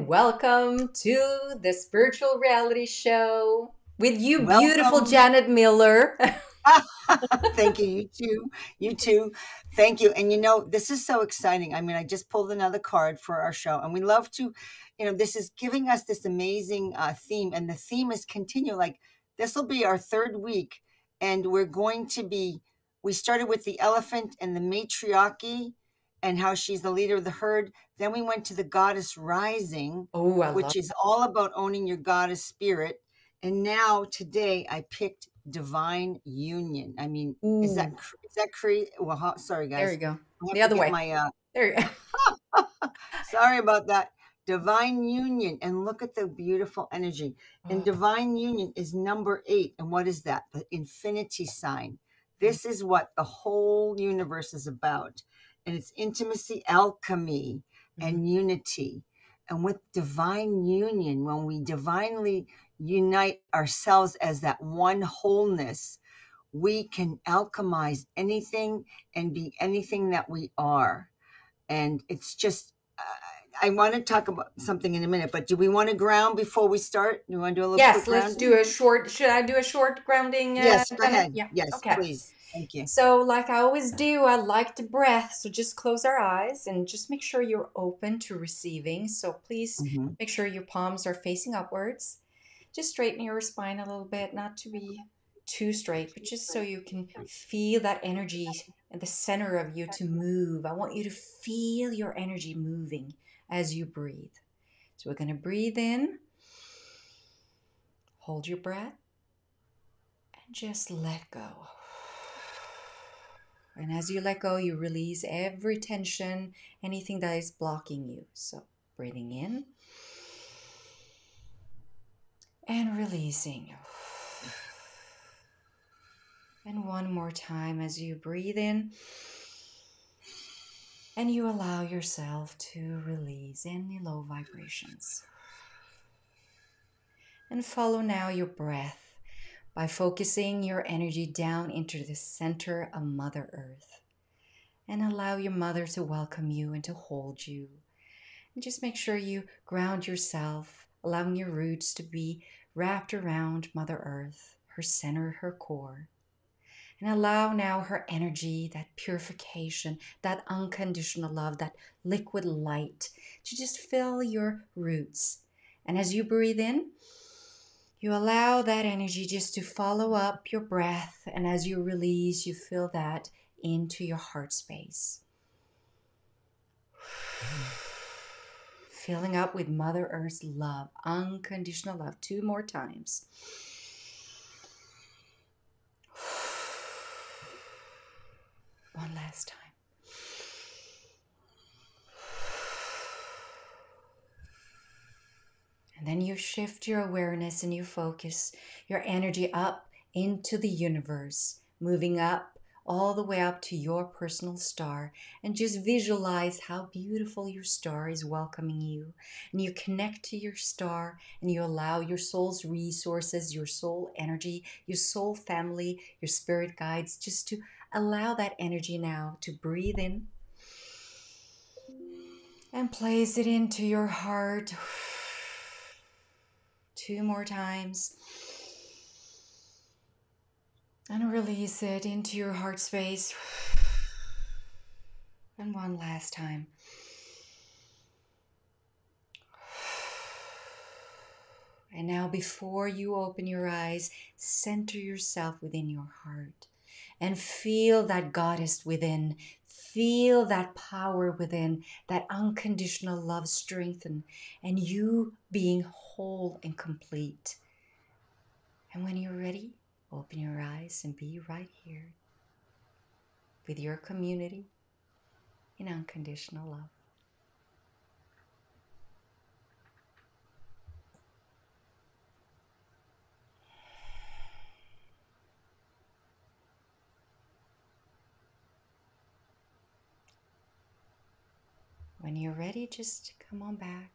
and welcome to the Spiritual Reality Show with you, beautiful Welcome. Janet Miller. Thank you. You too. You too. Thank you. And this is so exciting. I mean, I just pulled another card for our show, and we love to, this is giving us this amazing theme, and the theme is continue. Like this will be our third week, and we're going to be. We started with the elephant and the matriarchy, and how she's the leader of the herd. Then we went to the goddess rising, Oh, I love which is all about owning your goddess spirit. And now today I picked divine union. I mean, is that Ooh, is that crazy? Well, sorry there you guys, go. I have The to other get way. my There you go. sorry about that. Divine union, and look at the beautiful energy. And Oh, divine union is number 8. And what is that? The infinity sign. This is what the whole universe is about. And it's intimacy, alchemy, mhm. and unity. And with divine union, when we divinely unite ourselves as that one wholeness, we can alchemize anything and be anything that we are. And it's just I want to talk about something in a minute, but do we want to ground before we start? Do you want to do a little quick Yes, let's do grounding? a short. Should I do a short grounding, Yes, go Janet? ahead. Yeah. Yes, Okay. please. Thank you. So, like I always do, I like the breath. So, just close our eyes and just make sure you're open to receiving. So, please Hmm. make sure your palms are facing upwards. Just straighten your spine a little bit, not to be too straight, but just so you can feel that energy in the center of you to move. I want you to feel your energy moving as you breathe. So, we're going to breathe in, hold your breath, and just let go. And as you let go, you release every tension, anything that is blocking you. So, breathing in and releasing. And one more time as you breathe in and you allow yourself to release any low vibrations. And follow now your breath by focusing your energy down into the center of Mother Earth. And allow your mother to welcome you and to hold you. And just make sure you ground yourself, allowing your roots to be wrapped around Mother Earth, her center, her core. And allow now her energy, that purification, that unconditional love, that liquid light to just fill your roots. And as you breathe in, you allow that energy just to follow up your breath. And as you release, you fill that into your heart space. Filling up with Mother Earth's love, unconditional love. 2 more times. One last time. And then you shift your awareness and you focus your energy up into the universe, moving up all the way up to your personal star, and just visualize how beautiful your star is welcoming you. And you connect to your star and you allow your soul's resources, your soul energy, your soul family, your spirit guides, just to allow that energy now to breathe in and place it into your heart. 2 more times. And release it into your heart space. And one last time. And now, before you open your eyes, center yourself within your heart and feel that goddess within. Feel that power within, that unconditional love strengthen, and you being whole and complete. And when you're ready, open your eyes and be right here with your community in unconditional love. When you're ready, just come on back.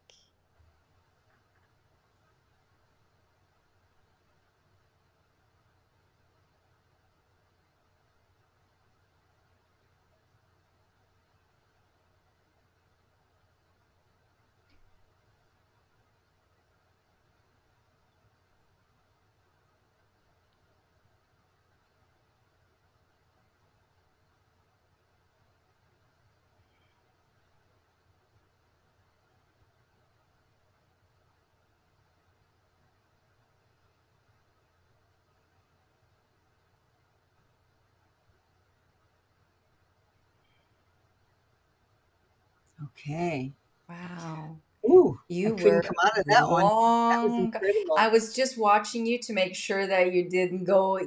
Okay. Wow. Ooh, I You couldn't were come out of that one. That was long. I incredible. was just watching you to make sure that you didn't go,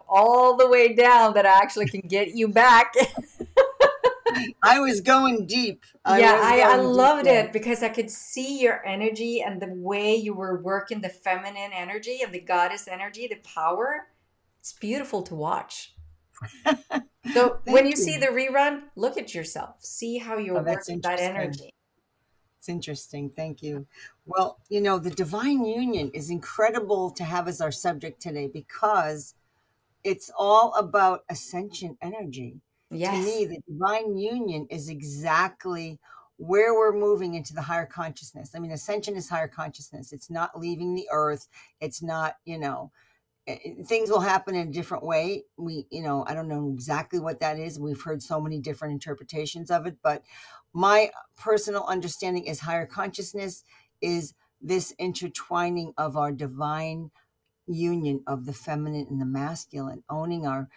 all the way down, that I actually can get you back. I was going deep. I Yeah, was I going deep loved there. it because I could see your energy and the way you were working the feminine energy and the goddess energy, the power. It's beautiful to watch. So when Thank you see the you. rerun, look at yourself. See how you're Oh, that's working that interesting. energy. It's interesting. Thank you. Well, the divine union is incredible to have as our subject today because it's all about ascension energy. To Yes. me, the divine union is exactly where we're moving into the higher consciousness. I mean, ascension is higher consciousness. It's not leaving the earth. It's not, things will happen in a different way. I don't know exactly what that is. We've heard so many different interpretations of it, but my personal understanding is higher consciousness is this intertwining of our divine union of the feminine and the masculine, owning our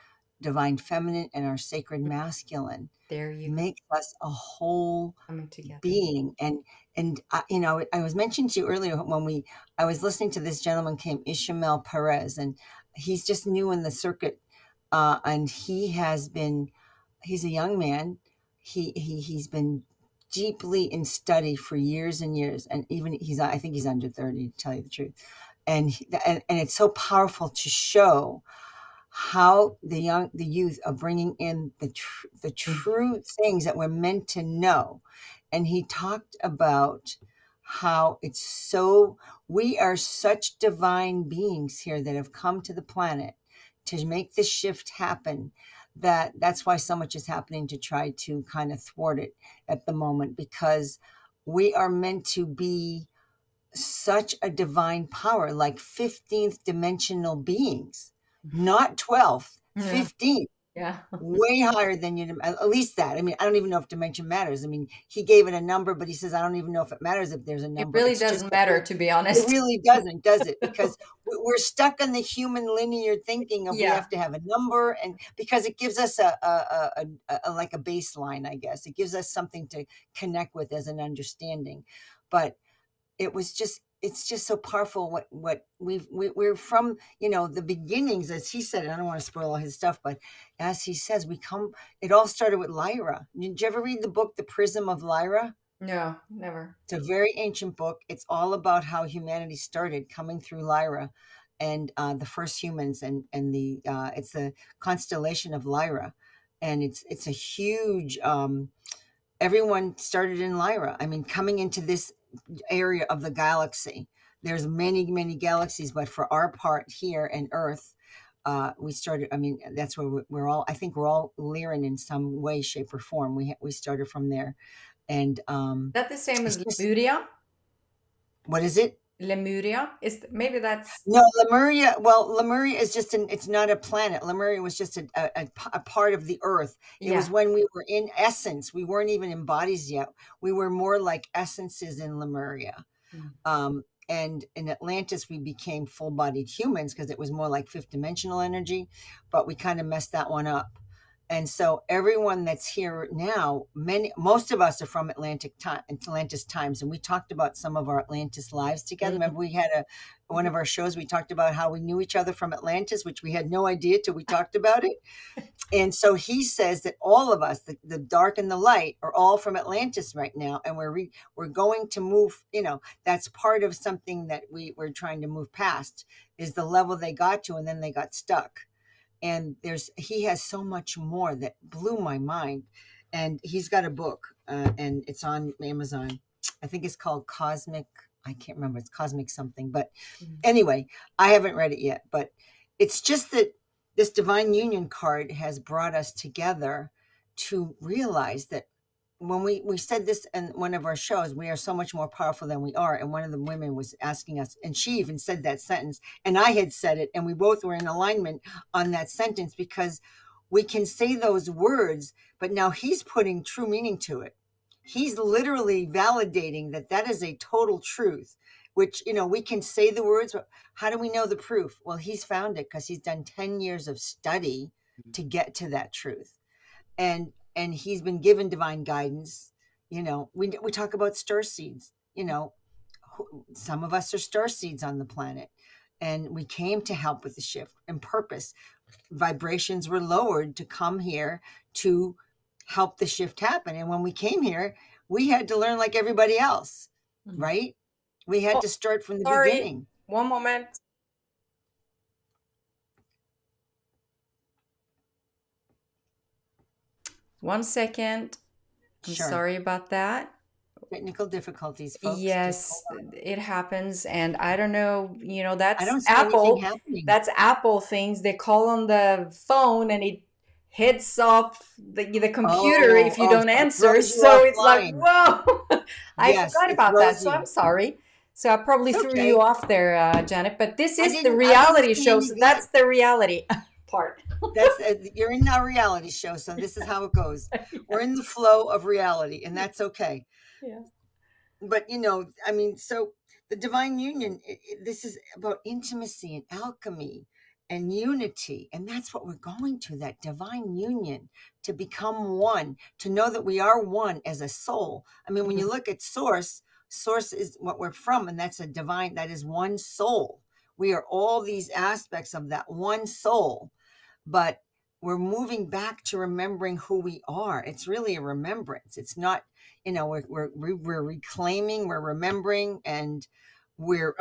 divine feminine and our sacred masculine There you go. makes us a whole Coming together. being. I was mentioning to you earlier when I was listening to this gentleman came Ishmael Perez, and he's just new in the circuit, and he's a young man. He's been deeply in study for years and years, and even I think he's under 30 to tell you the truth, and it's so powerful to show how the youth are bringing in the Mm. true things that we're meant to know. And he talked about how we are such divine beings here that have come to the planet to make this shift happen, that's why so much is happening to try to kind of thwart it at the moment, because we are meant to be such a divine power, like 15th dimensional beings, not 12th, Yeah. 15th, Yeah. way higher than you, at least that. I mean, I don't even know if dimension matters. I mean, he gave it a number, but he says, I don't even know if it matters if there's a It number. really It's just doesn't that matter, to be it honest. really doesn't, does it? Because we're stuck in the human linear thinking of we Yeah. have to have a number, and because it gives us like a baseline, I guess. It gives us something to connect with as an understanding. But it's just so powerful what we're from, the beginnings, as he said. And I don't want to spoil all his stuff, but as he says, it all started with Lyra. Did you ever read the book The Prism of Lyra? No, never. It's a very ancient book. It's all about how humanity started coming through Lyra, and the first humans, and the it's the constellation of Lyra, and it's a huge, everyone started in Lyra. I mean, coming into this area of the galaxy. There's many, many galaxies, but for our part here in Earth, we started. I mean, that's where we're all. I think we're all Lyran in some way, shape, or form. We started from there, and That the same it's as just Lemuria? what is it? Lemuria? Maybe that's No, Lemuria. Well, Lemuria is just it's not a planet. Lemuria was just a part of the Earth. It was yeah. when we were in essence. We weren't even in bodies yet. We were more like essences in Lemuria. Mm. And in Atlantis, we became full bodied humans because it was more like fifth dimensional energy, but we kind of messed that one up. And so everyone that's here now, most of us are from Atlantis times, and we talked about some of our Atlantis lives together. Mm. Remember, we had one of our shows. We talked about how we knew each other from Atlantis, which we had no idea till we talked about it. And so he says that all of us, the dark and the light, are all from Atlantis right now, and we're going to move. That's part of something that we're trying to move past, is the level they got to, and then they got stuck. And he has so much more that blew my mind. And he's got a book, and it's on Amazon. I think it's called Cosmic. I can't remember. It's Cosmic something, but Mm. anyway, I haven't read it yet. But it's just that this divine union card has brought us together to realize that when we said this in one of our shows, we are so much more powerful than we are. And one of the women was asking us, and she even said that sentence, and I had said it, and we both were in alignment on that sentence, because we can say those words, but now he's putting true meaning to it. He's literally validating that is a total truth, which, we can say the words, but how do we know the proof? Well, he's found it because he's done 10 years of study to get to that truth. And he's been given divine guidance. You know, we talk about star seeds. You know, some of us are star seeds on the planet, and we came to help with the shift and purpose. Vibrations were lowered to come here to help the shift happen. And when we came here, we had to learn like everybody else, Mhm. right? We had Oh, to start from the sorry. beginning. One moment. One second. I'm Sure. sorry about that. Technical difficulties, folks. Just hold Yes, on. it happens. And I don't know, I that's don't see anything Apple. happening. That's Apple things. They call on the phone and it hits off the computer Oh, if you oh, don't so it answer. throws you So it's like, offline. whoa, I Yes, forgot it about that. throws So I'm you. sorry. So I probably It's threw you okay. off there, Janet, but this is the I didn't reality see show. any So good. that's the reality part. That's you're in our reality show, so this is how it goes. We're in the flow of reality, and that's okay. Yeah. But you know, I mean, so the divine union, this is about intimacy and alchemy and unity, and that's what we're going to, that divine union, to become one, to know that we are one as a soul. I mean, when you Mhm. look at source is what we're from, and that's a divine, that is one soul. We are all these aspects of that one soul, but we're moving back to remembering who we are. It's really a remembrance. It's not, you know, we're reclaiming, we're remembering, and we're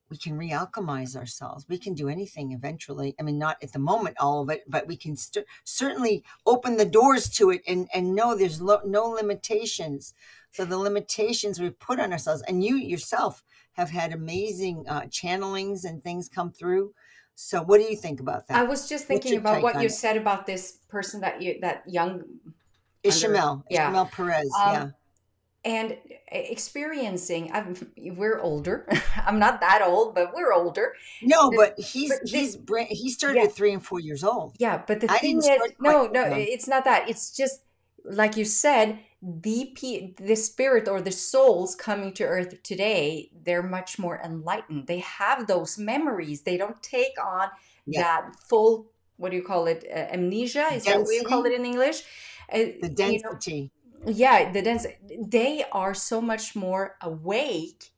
we can realchemize ourselves. We can do anything eventually. I mean, not at the moment, all of it, but we can certainly open the doors to it, and know there's no limitations. So the limitations we put on ourselves, and you yourself have had amazing channelings and things come through. So what do you think about I that? was just What's thinking your about take what on you it? said about this person that young under, Ishmael, yeah. Ishmael Perez. Um, Yeah. and experiencing, we're older. I'm not that old, but we're older. No, But, but but he started yeah, at 3 and 4 years old. yeah. But the I thing didn't is, start quite no, that no, young. it's not that. It's just like you said, the spirit or the souls coming to Earth today, they're much more enlightened. They have those memories. They don't take on Yeah. that full, what do you call it, amnesia? Is that what you call it Density, in English? the You know, density. yeah, they are so much more awake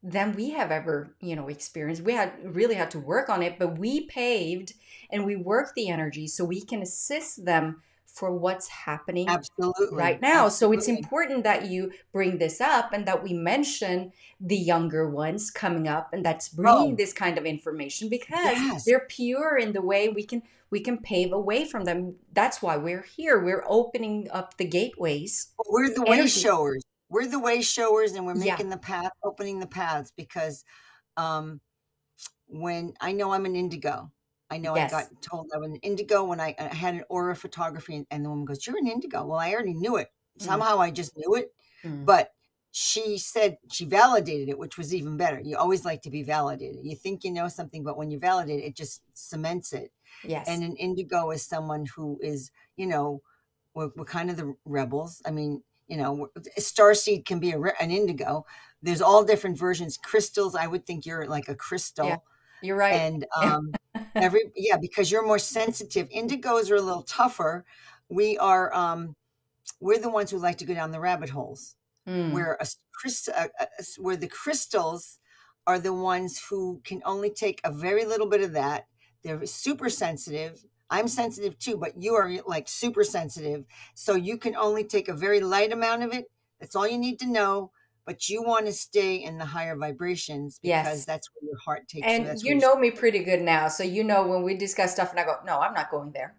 than we have ever, experienced. We had really had to work on it, but we paved and we worked the energy so we can assist them for what's happening right Absolutely. now. So it's Absolutely. important that you bring this up and that we mention the younger ones coming up and that's bringing Oh, this kind of information because yes. they're pure in the way we can pave a way from them. That's why we're here. We're opening up the gateways, We're the the way energy. showers. We're the way showers, and we're Yeah. making the path, opening the paths, because um when I know I'm an indigo. I know I got Yes. told I'm an indigo when I had an aura photography, and the woman goes, "You're an indigo." Well, I already knew it. Mm, Somehow I just knew it. mm. But she said she validated it, which was even better. You always like to be validated. You think you know something, but when you validate it, it just cements it. Yes. And an indigo is someone who is, you know, we're kind of the rebels. I mean, you know, a starseed can be an indigo. There's all different versions. Crystals, I would think you're like a Yeah. crystal. You're right. And yeah, because you're more sensitive. Indigos are a little tougher. We are we're the ones who like to go down the rabbit holes. Mm. Where where the crystals are the ones who can only take a very little bit of that. They're super sensitive. I'm sensitive too, but you are like super sensitive. So you can only take a very light amount of it. That's all you need to know. But you want to stay in the higher vibrations because Yes. that's where your heart takes you. And That's you where your know me spirit. pretty good now. So when we discuss stuff and I go, no, I'm not going there.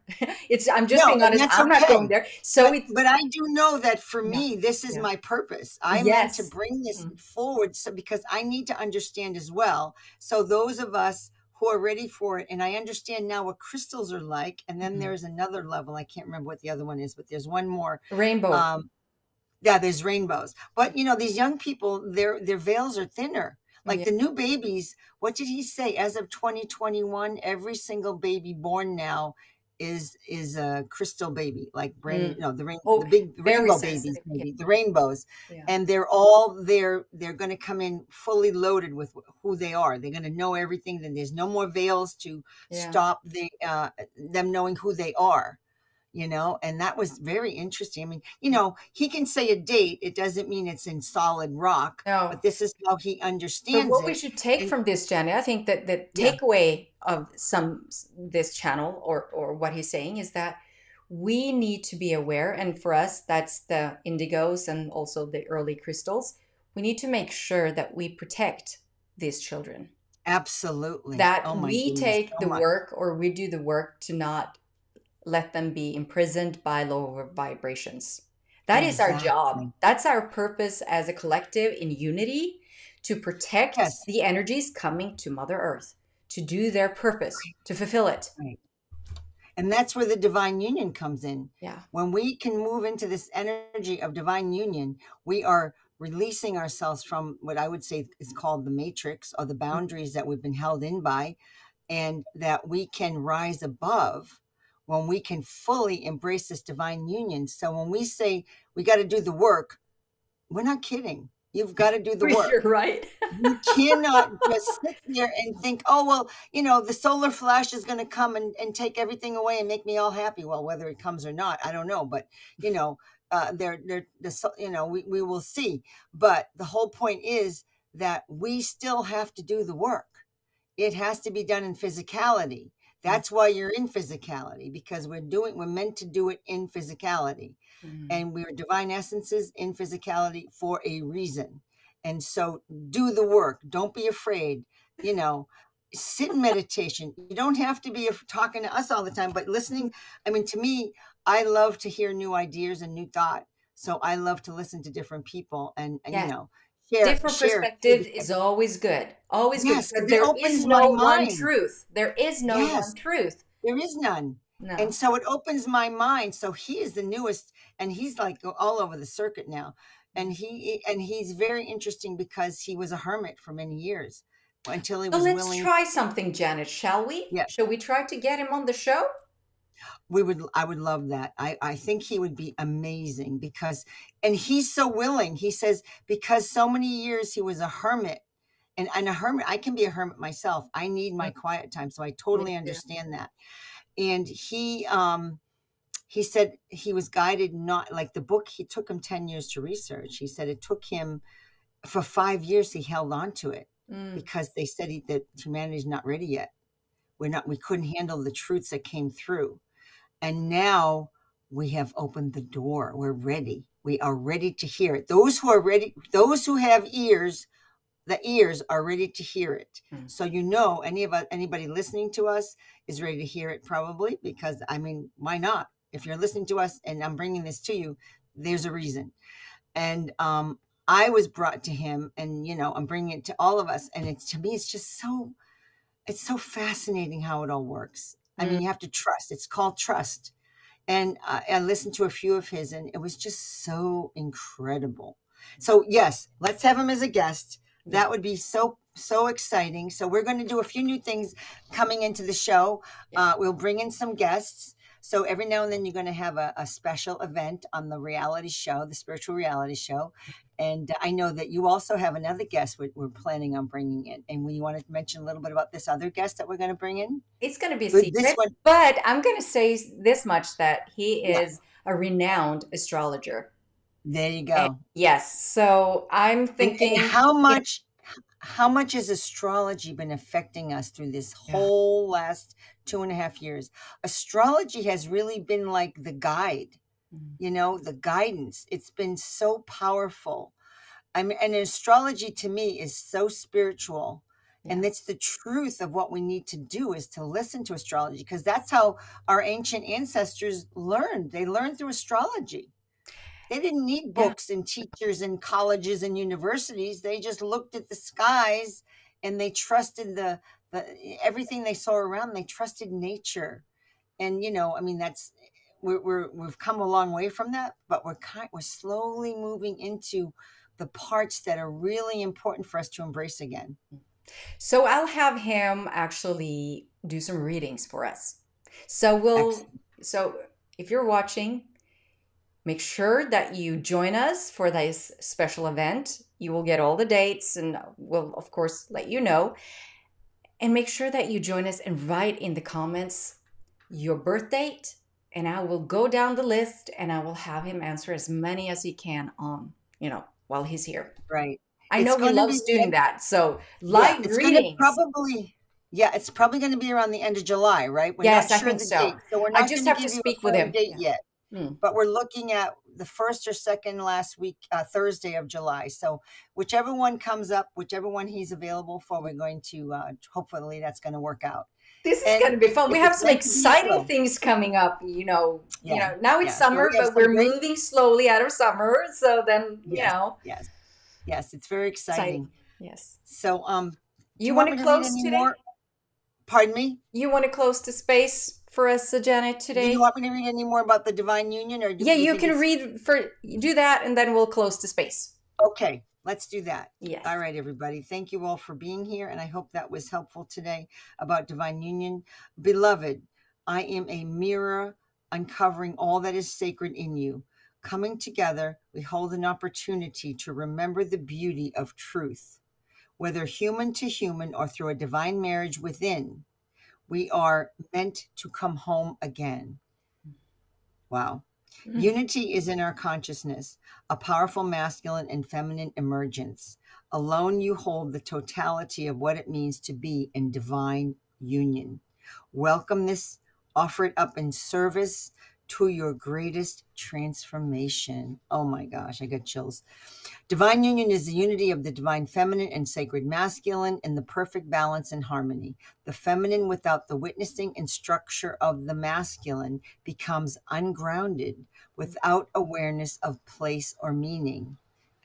I'm just No, being and honest. that's I'm not going okay. there. So it's But I do know that for yeah. me, this is Yeah. my purpose. I meant to Yes. bring this Mm. forward so because I need to understand as well. So those of us who are ready for it, and I understand now what crystals are like, and then Mhm. there's another level. I can't remember what the other one is, but there's one more. Rainbow. Um, yeah, there's rainbows. But you know, these young people, their veils are thinner. Like Yeah. the new babies, what did he say? As of 2021, every single baby born now is a crystal baby, like brand new, Mm. no, Oh, the big very rainbow babies, sensitive. Yeah. maybe the rainbows. Yeah. And they're going to come in fully loaded with who they are. They're going to know everything. Then there's no more veils to Yeah. stop them knowing who they are. and that was very interesting. I mean, he can say a date, it doesn't mean it's in solid rock, No. but this is how he But understands what we it. should take And from this, Jenny, I think that the yeah, takeaway of some this channel or what he's saying is that we need to be aware, and for us, that's the indigos and also the early crystals. We need to make sure that we protect these children, absolutely. that Oh my we goodness, take so the much. work or we do the work to not let them be imprisoned by lower vibrations. That is our job. Exactly. That's our purpose as a collective in unity, to protect Yes. the energies coming to Mother Earth, to do their purpose, to fulfill it. Right. And that's where the divine union comes in. Yeah. When we can move into this energy of divine union, we are releasing ourselves from what I would say is called the matrix, or the boundaries that we've been held in by, and that we can rise above when we can fully embrace this divine union. So when we say we got to do the work, we're not kidding. You've got to do the You're work. right. You cannot just sit there and think, oh, well, the solar flash is going to come and take everything away and make me all happy. Well, whether it comes or not, I don't know. But, we will see. But the whole point is that we still have to do the work. It has to be done in physicality. That's why you're in physicality, because we're meant to do it in physicality. Mm. And we are divine essences in physicality for a reason. And so do the work. Don't be afraid. Sit in meditation. You don't have to be talking to us all the time, but listening. I mean, to me, I love to hear new ideas and new thought. So I love to listen to different people and Yes. Different share. perspective is always good. Always good, Yes, because because it there is opens my no one mind. truth. There is no one Yes. truth. There is none. No. And so it opens my mind. So he is the newest, and he's like all over the circuit now. And he's very interesting because he was a hermit for many years until he So was let's willing. try something, Janet, shall we? Yeah, Shall we try to get him on the show? I would love that. I think he would be amazing and he's so willing. He says, because so many years he was a hermit, and a hermit, I can be a hermit myself. I need my quiet time. So I Me totally too. understand that. And he said he was guided, not like the book. He took him 10 years to research. He said it took him for 5 years. He held on to it because they said that humanity's not ready yet. We couldn't handle the truths that came through. And now we have opened the door. We're ready. We are ready to hear it. Those who are ready, those who have ears, the ears are ready to hear it. So anybody listening to us is ready to hear it, probably, because I mean, why not? If you're listening to us and I'm bringing this to you, there's a reason. And I was brought to him, and I'm bringing it to all of us. And to me, it's so fascinating how it all works. I mean, you have to trust. It's called trust. And I listened to a few of his, and it was just so incredible. So yes, let's have him as a guest. That would be so exciting. So we're going to do a few new things coming into the show. We'll bring in some guests. So every now and then you're going to have a special event on the reality show, the spiritual reality show. And I know that you also have another guest we're planning on bringing in. And we want to mention a little bit about this other guest that we're going to bring in. It's going to be a This secret, one, but I'm going to say this much, that he yeah, is a renowned astrologer. there you And go. yes, so I'm And thinking, how much has astrology been affecting us through this yeah. whole last 2.5 years? Astrology has really been like the guide, the guidance. It's been so powerful. I mean, and astrology to me is so spiritual. And Yeah. it's the truth of what we need to do is to listen to astrology, because that's how our ancient ancestors learned. They learned through astrology. They didn't need Yeah. books and teachers and colleges and universities. They just looked at the skies and they trusted the everything they saw around. They trusted nature. And I mean, we've come a long way from that, but we're slowly moving into the parts that are really important for us to embrace again. So I'll have him actually do some readings for us. Excellent. So if you're watching, make sure that you join us for this special event. You will get all the dates, and we'll, of course, let you know. And make sure that you join us and write in the comments your birth date and I will go down the list and I will have him answer as many as he can while he's here. Right. I It's know he going to be loves doing that. So, yeah, live it's going to readings. probably, yeah, it's probably going to be around the end of July, right? We're Yes, not I sure think the so. date, so we're I not just going to have to give you a speak with firm him. date Yeah. yet. Hmm. But we're looking at the first or second last week, Thursday of July. So whichever one comes up, whichever one he's available for, we're going to hopefully that's going to work out. This is And going to be fun. We if have it's some meant to be, it exciting will. things coming up. Yeah, Now it's yeah. So summer, we have but some we're great. moving slowly out of summer. So then, Yes, yes, yes. It's very exciting. exciting. Yes. So, do You you want want to me to read close any today? more? Pardon me. You want to close the space for us, Janet, Do you today? want me to read any more about the divine union, or do Yeah, you you think can it's do that, and then we'll close the space. okay? Let's do that. Yes. All right, everybody. Thank you all for being here, and I hope that was helpful today about divine union. Beloved, I am a mirror uncovering all that is sacred in you. Coming together, we hold an opportunity to remember the beauty of truth, whether human to human or through a divine marriage within. We are meant to come home again. Wow. Mm. Unity is in our consciousness, a powerful masculine and feminine emergence. Alone, you hold the totality of what it means to be in divine union. Welcome this, offer it up in service to your greatest transformation. Oh my gosh, I got chills. Divine union is the unity of the divine feminine and sacred masculine in the perfect balance and harmony. The feminine, without the witnessing and structure of the masculine, becomes ungrounded without awareness of place or meaning.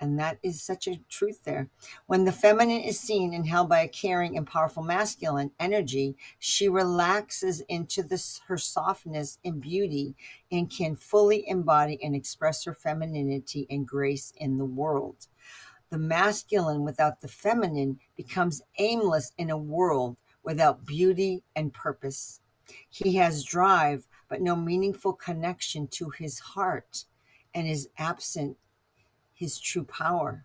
And that is such a truth there. When the feminine is seen and held by a caring and powerful masculine energy, she relaxes into her softness and beauty and can fully embody and express her femininity and grace in the world. The masculine without the feminine becomes aimless in a world without beauty and purpose. He has drive, but no meaningful connection to his heart, and is absent his true power.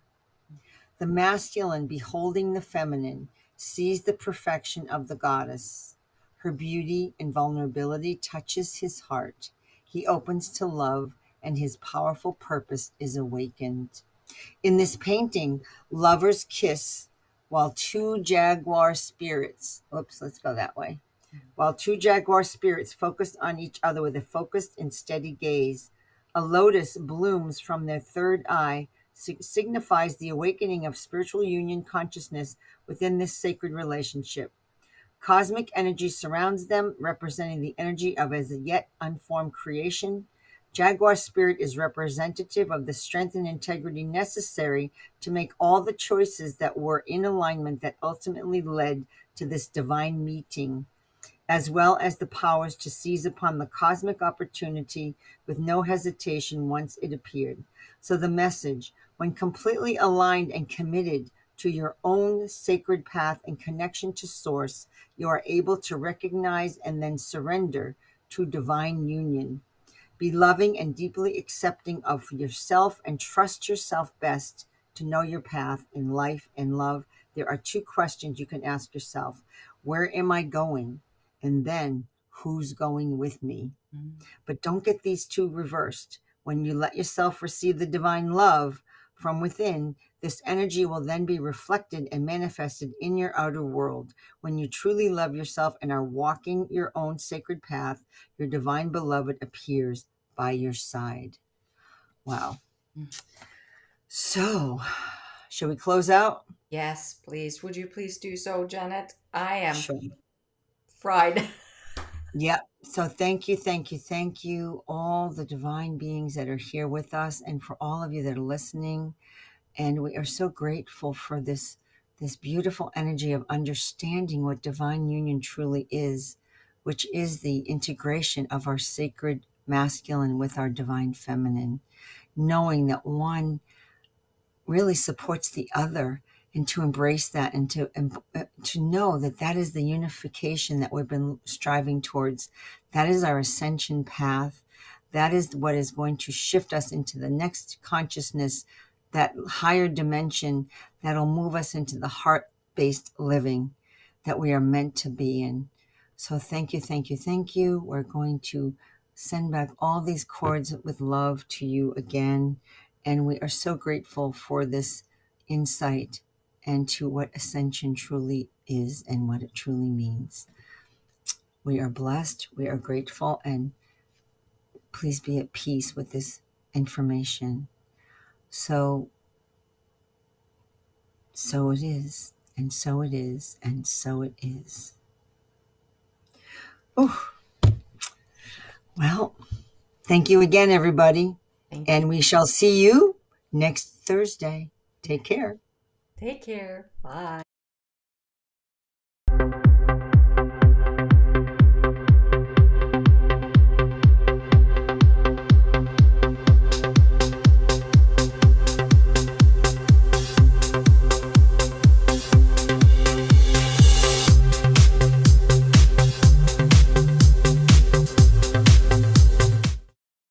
The masculine, beholding the feminine, sees the perfection of the goddess. Her beauty and vulnerability touches his heart. He opens to love, and his powerful purpose is awakened. In this painting, lovers kiss while two jaguar spirits, oops, let's go that way. While two jaguar spirits focus on each other with a focused and steady gaze. A lotus blooms from their third eye, signifies the awakening of spiritual union consciousness within this sacred relationship. Cosmic energy surrounds them, representing the energy of as yet unformed creation. Jaguar spirit is representative of the strength and integrity necessary to make all the choices that were in alignment that ultimately led to this divine meeting, as well as the powers to seize upon the cosmic opportunity with no hesitation once it appeared. So the message, when completely aligned and committed to your own sacred path and connection to source, you are able to recognize and then surrender to divine union. Be loving and deeply accepting of yourself and trust yourself best to know your path in life and love. There are two questions you can ask yourself. Where am I going? And then, who's going with me? But don't get these two reversed. When you let yourself receive the divine love from within, this energy will then be reflected and manifested in your outer world. When you truly love yourself and are walking your own sacred path, your divine beloved appears by your side. Wow. So, shall we close out? Yes, please. Would you please do so, Janet? I am Sure. fried. Yep. So thank you, all the divine beings that are here with us, and for all of you that are listening. And we are so grateful for this beautiful energy of understanding what divine union truly is, which is the integration of our sacred masculine with our divine feminine, knowing that one really supports the other, and to embrace that, and to know that that is the unification that we've been striving towards. That is our ascension path. That is what is going to shift us into the next consciousness, that higher dimension that'll move us into the heart-based living that we are meant to be in. So thank you. We're going to send back all these cords with love to you again. And we are so grateful for this insight and to what ascension truly is and what it truly means. We are blessed, we are grateful, and please be at peace with this information. So it is, and so it is, and so it is. Oh, well, thank you again, everybody. Thank And you. we shall see you next Thursday. Take care. Take care. Bye.